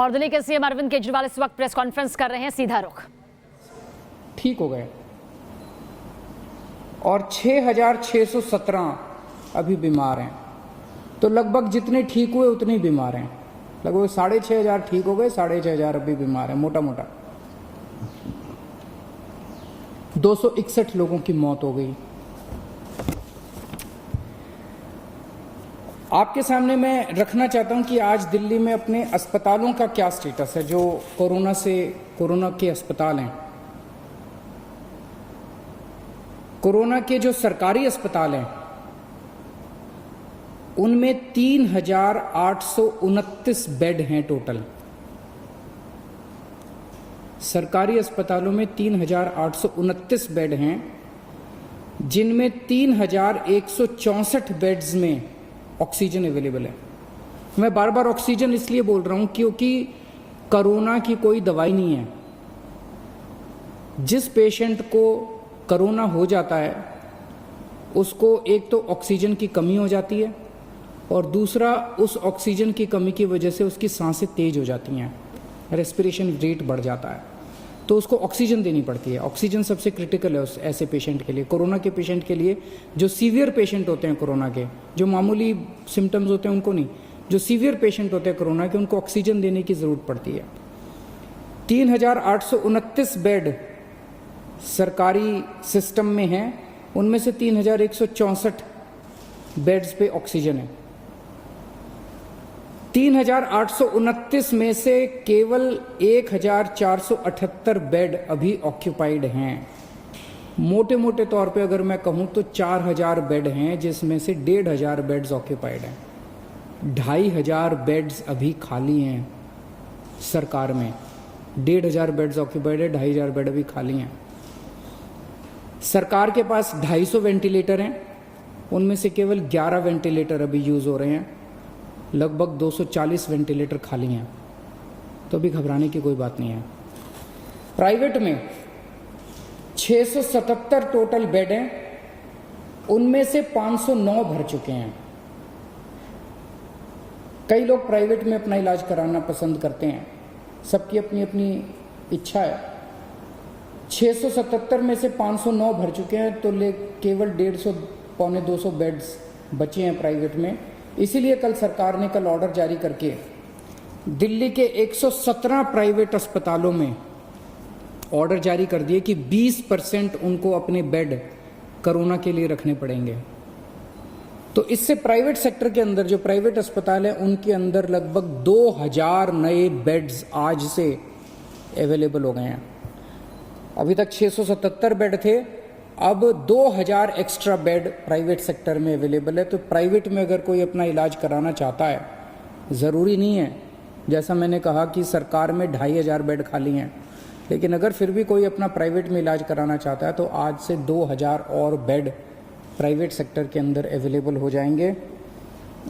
और दिल्ली के सीएम अरविंद केजरीवाल इस वक्त प्रेस कॉन्फ्रेंस कर रहे हैं, सीधा रुख। ठीक हो गए और 6,617 अभी बीमार हैं, तो लगभग जितने ठीक हुए उतने ही बीमार हैं। लगभग 6,500 ठीक हो गए, 6,500 अभी बीमार हैं, मोटा मोटा 261 लोगों की मौत हो गई। आपके सामने मैं रखना चाहता हूं कि आज दिल्ली में अपने अस्पतालों का क्या स्टेटस है, जो कोरोना के अस्पताल हैं। कोरोना के जो सरकारी अस्पताल हैं उनमें 3,829 बेड हैं टोटल। सरकारी अस्पतालों में 3,829 बेड हैं, जिनमें 3,164 बेड्स में ऑक्सीजन अवेलेबल है। मैं बार बार ऑक्सीजन इसलिए बोल रहा हूं क्योंकि कोरोना की कोई दवाई नहीं है। जिस पेशेंट को कोरोना हो जाता है उसको एक तो ऑक्सीजन की कमी हो जाती है और दूसरा उस ऑक्सीजन की कमी की वजह से उसकी सांसें तेज हो जाती हैं, रेस्पिरेशन रेट बढ़ जाता है, तो उसको ऑक्सीजन देनी पड़ती है। ऑक्सीजन सबसे क्रिटिकल है उस ऐसे पेशेंट के लिए, कोरोना के पेशेंट के लिए। जो सीवियर पेशेंट होते हैं कोरोना के, जो मामूली सिम्टम्स होते हैं उनको नहीं, जो सीवियर पेशेंट होते हैं कोरोना के, उनको ऑक्सीजन देने की जरूरत पड़ती है। 3,829 बेड सरकारी सिस्टम में हैं, उनमें से 3,164 बेड्स पे ऑक्सीजन है। 3,829 में से केवल 1,478 बेड अभी ऑक्यूपाइड हैं। मोटे मोटे तौर पे अगर मैं कहूं तो 4,000 बेड हैं, जिसमें से 1,500 बेड्स ऑक्यूपाइड हैं। 2,500 बेड्स अभी खाली हैं सरकार में। 1,500 बेड्स ऑक्यूपाइड है, 2,500 बेड अभी खाली हैं। सरकार के पास 250 वेंटिलेटर हैं, उनमें से केवल 11 वेंटिलेटर अभी यूज हो रहे हैं। लगभग 240 वेंटिलेटर खाली हैं, तो अभी घबराने की कोई बात नहीं है। प्राइवेट में 677 टोटल बेड हैं, उनमें से 509 भर चुके हैं। कई लोग प्राइवेट में अपना इलाज कराना पसंद करते हैं, सबकी अपनी अपनी इच्छा है। 677 में से 509 भर चुके हैं, तो केवल 150 पौने 200 बेड्स बचे हैं प्राइवेट में। इसीलिए कल सरकार ने ऑर्डर जारी करके दिल्ली के 117 प्राइवेट अस्पतालों में ऑर्डर जारी कर दिए कि 20% उनको अपने बेड कोरोना के लिए रखने पड़ेंगे। तो इससे प्राइवेट सेक्टर के अंदर जो प्राइवेट अस्पताल है उनके अंदर लगभग 2,000 नए बेड्स आज से अवेलेबल हो गए हैं। अभी तक 677 बेड थे, अब 2,000 एक्स्ट्रा बेड प्राइवेट सेक्टर में अवेलेबल है। तो प्राइवेट में अगर कोई अपना इलाज कराना चाहता है, ज़रूरी नहीं है, जैसा मैंने कहा कि सरकार में 2,500 बेड खाली हैं, लेकिन अगर फिर भी कोई अपना प्राइवेट में इलाज कराना चाहता है तो आज से 2,000 और बेड प्राइवेट सेक्टर के अंदर अवेलेबल हो जाएंगे।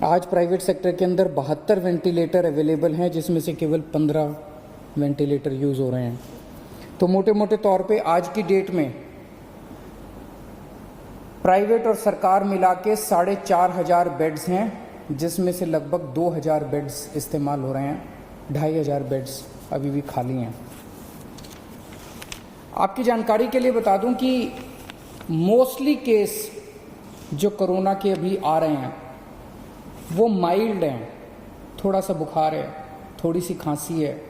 आज प्राइवेट सेक्टर के अंदर 72 वेंटिलेटर अवेलेबल हैं, जिसमें से केवल 15 वेंटिलेटर यूज़ हो रहे हैं। तो मोटे मोटे तौर पे आज की डेट में प्राइवेट और सरकार मिला के 4,500 बेड्स हैं, जिसमें से लगभग 2,000 बेड्स इस्तेमाल हो रहे हैं, 2,500 बेड्स अभी भी खाली हैं। आपकी जानकारी के लिए बता दूं कि मोस्टली केस जो कोरोना के अभी आ रहे हैं वो माइल्ड हैं, थोड़ा सा बुखार है, थोड़ी सी खांसी है,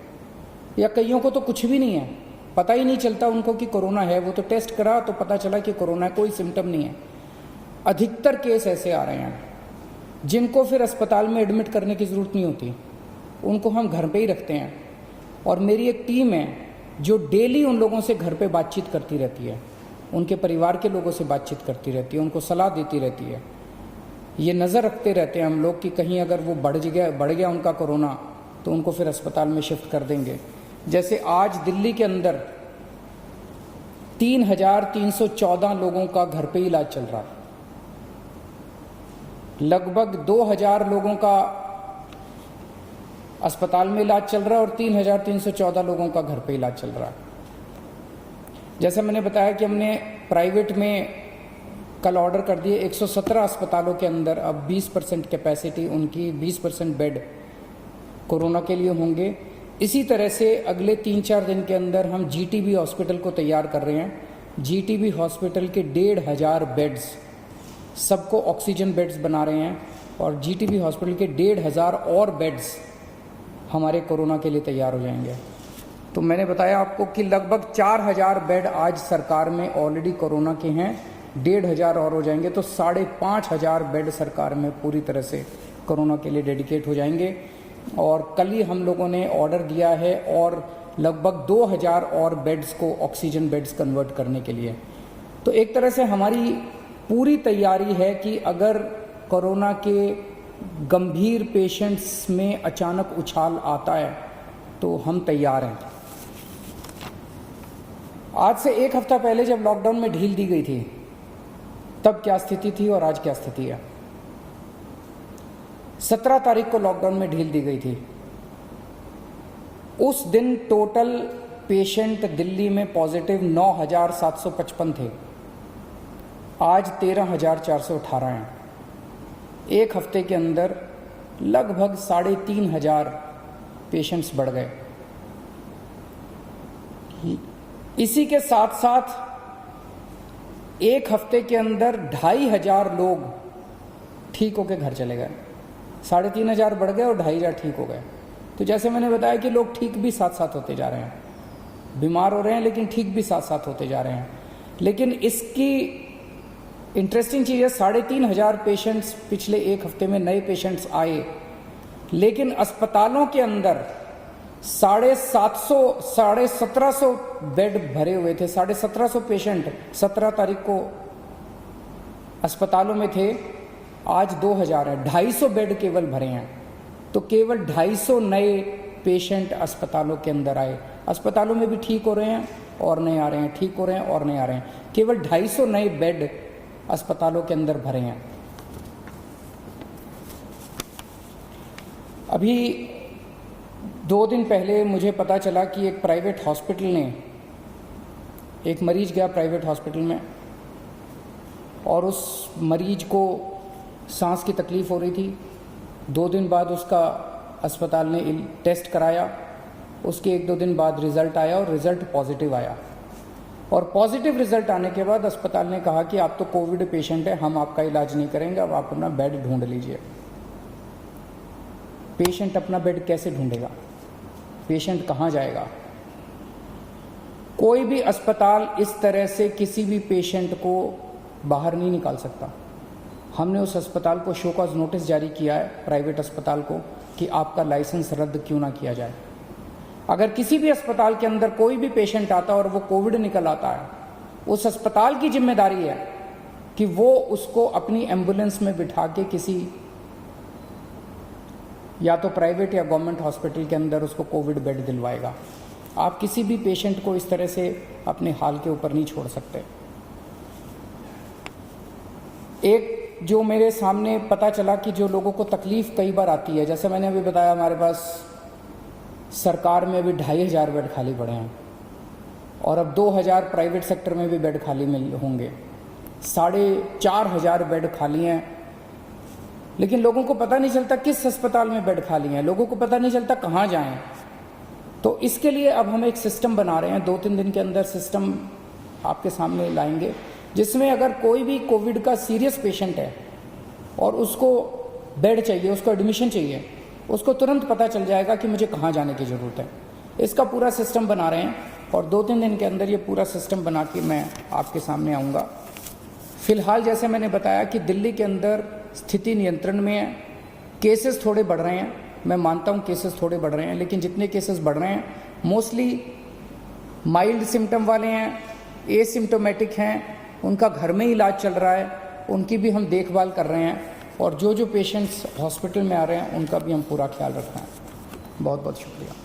या कईयों को तो कुछ भी नहीं है, पता ही नहीं चलता उनको कि कोरोना है। वो तो टेस्ट करा तो पता चला कि कोरोना है, कोई सिम्टम नहीं है। अधिकतर केस ऐसे आ रहे हैं जिनको फिर अस्पताल में एडमिट करने की ज़रूरत नहीं होती, उनको हम घर पे ही रखते हैं। और मेरी एक टीम है जो डेली उन लोगों से घर पे बातचीत करती रहती है, उनके परिवार के लोगों से बातचीत करती रहती है, उनको सलाह देती रहती है। ये नज़र रखते रहते हैं हम लोग कि कहीं अगर वो बढ़ गया उनका कोरोना तो उनको फिर अस्पताल में शिफ्ट कर देंगे। जैसे आज दिल्ली के अंदर 3,314 लोगों का घर पे इलाज चल रहा है, लगभग 2,000 लोगों का अस्पताल में इलाज चल रहा है और 3,314 लोगों का घर पे इलाज चल रहा है। जैसे मैंने बताया कि हमने प्राइवेट में कल ऑर्डर कर दिए 117 अस्पतालों के अंदर अब 20% कैपेसिटी उनकी, 20% बेड कोरोना के लिए होंगे। इसी तरह से अगले 3-4 दिन के अंदर हम जीटीबी हॉस्पिटल को तैयार कर रहे हैं। जीटीबी हॉस्पिटल के 1,500 बेड्स, सबको ऑक्सीजन बेड्स बना रहे हैं और जीटीबी हॉस्पिटल के 1,500 और बेड्स हमारे कोरोना के लिए तैयार हो जाएंगे। तो मैंने बताया आपको कि लगभग 4,000 बेड आज सरकार में ऑलरेडी कोरोना के हैं, 1,500 और हो जाएंगे तो 5,500 बेड सरकार में पूरी तरह से कोरोना के लिए डेडिकेट हो जाएंगे। और कल ही हम लोगों ने ऑर्डर दिया है और लगभग 2,000 और बेड्स को ऑक्सीजन बेड्स कन्वर्ट करने के लिए। तो एक तरह से हमारी पूरी तैयारी है कि अगर कोरोना के गंभीर पेशेंट्स में अचानक उछाल आता है तो हम तैयार हैं। आज से 1 हफ्ता पहले जब लॉकडाउन में ढील दी गई थी तब क्या स्थिति थी और आज क्या स्थिति है। 17 तारीख को लॉकडाउन में ढील दी गई थी। उस दिन टोटल पेशेंट दिल्ली में पॉजिटिव 9,755 थे, आज 13,418 हैं। 1 हफ्ते के अंदर लगभग 3,500 पेशेंट्स बढ़ गए। इसी के साथ साथ 1 हफ्ते के अंदर 2,500 लोग ठीक होकर घर चले गए। 3,500 बढ़ गए और 2,500 ठीक हो गए। तो जैसे मैंने बताया कि लोग ठीक भी साथ साथ होते जा रहे हैं, बीमार हो रहे हैं लेकिन ठीक भी साथ साथ होते जा रहे हैं। लेकिन इसकी इंटरेस्टिंग चीज़ है, 3,500 पेशेंट्स पिछले 1 हफ्ते में नए पेशेंट्स आए, लेकिन अस्पतालों के अंदर 1,700 बेड भरे हुए थे। 1,750 पेशेंट 17 तारीख को अस्पतालों में थे, आज 2,000 है। 250 बेड केवल भरे हैं। तो केवल 250 नए पेशेंट अस्पतालों के अंदर आए। अस्पतालों में भी ठीक हो रहे हैं और नए आ रहे हैं, ठीक हो रहे हैं और नए आ रहे हैं। केवल 250 नए बेड अस्पतालों के अंदर भरे हैं। अभी 2 दिन पहले मुझे पता चला कि एक प्राइवेट हॉस्पिटल ने, एक मरीज गया प्राइवेट हॉस्पिटल में और उस मरीज को सांस की तकलीफ हो रही थी। 2 दिन बाद उसका अस्पताल ने टेस्ट कराया, उसके 1-2 दिन बाद रिजल्ट आया और रिजल्ट पॉजिटिव आया। और पॉजिटिव रिजल्ट आने के बाद अस्पताल ने कहा कि आप तो कोविड पेशेंट है, हम आपका इलाज नहीं करेंगे, अब आप अपना बेड ढूंढ लीजिए। पेशेंट अपना बेड कैसे ढूंढेगा? पेशेंट कहाँ जाएगा? कोई भी अस्पताल इस तरह से किसी भी पेशेंट को बाहर नहीं निकाल सकता। हमने उस अस्पताल को शो कॉज नोटिस जारी किया है, प्राइवेट अस्पताल को, कि आपका लाइसेंस रद्द क्यों ना किया जाए। अगर किसी भी अस्पताल के अंदर कोई भी पेशेंट आता और वो कोविड निकल आता है, उस अस्पताल की जिम्मेदारी है कि वो उसको अपनी एम्बुलेंस में बिठा के किसी या तो प्राइवेट या गवर्नमेंट हॉस्पिटल के अंदर उसको कोविड बेड दिलवाएगा। आप किसी भी पेशेंट को इस तरह से अपने हाल के ऊपर नहीं छोड़ सकते। एक जो मेरे सामने पता चला कि जो लोगों को तकलीफ कई बार आती है, जैसे मैंने अभी बताया, हमारे पास सरकार में अभी 2,500 बेड खाली पड़े हैं और अब 2,000 प्राइवेट सेक्टर में भी बेड खाली होंगे। 4,500 बेड खाली हैं, लेकिन लोगों को पता नहीं चलता किस अस्पताल में बेड खाली हैं, लोगों को पता नहीं चलता कहाँ जाएं। तो इसके लिए अब हम एक सिस्टम बना रहे हैं, 2-3 दिन के अंदर सिस्टम आपके सामने लाएंगे, जिसमें अगर कोई भी कोविड का सीरियस पेशेंट है और उसको बेड चाहिए, उसको एडमिशन चाहिए, उसको तुरंत पता चल जाएगा कि मुझे कहाँ जाने की ज़रूरत है। इसका पूरा सिस्टम बना रहे हैं और 2-3 दिन के अंदर ये पूरा सिस्टम बना के मैं आपके सामने आऊँगा। फिलहाल जैसे मैंने बताया कि दिल्ली के अंदर स्थिति नियंत्रण में है, केसेस थोड़े बढ़ रहे हैं, मैं मानता हूँ केसेस थोड़े बढ़ रहे हैं, लेकिन जितने केसेस बढ़ रहे हैं मोस्टली माइल्ड सिम्टम वाले हैं, एसिम्टोमेटिक हैं, उनका घर में इलाज चल रहा है, उनकी भी हम देखभाल कर रहे हैं और जो पेशेंट्स हॉस्पिटल में आ रहे हैं उनका भी हम पूरा ख्याल रख रहे हैं। बहुत बहुत शुक्रिया।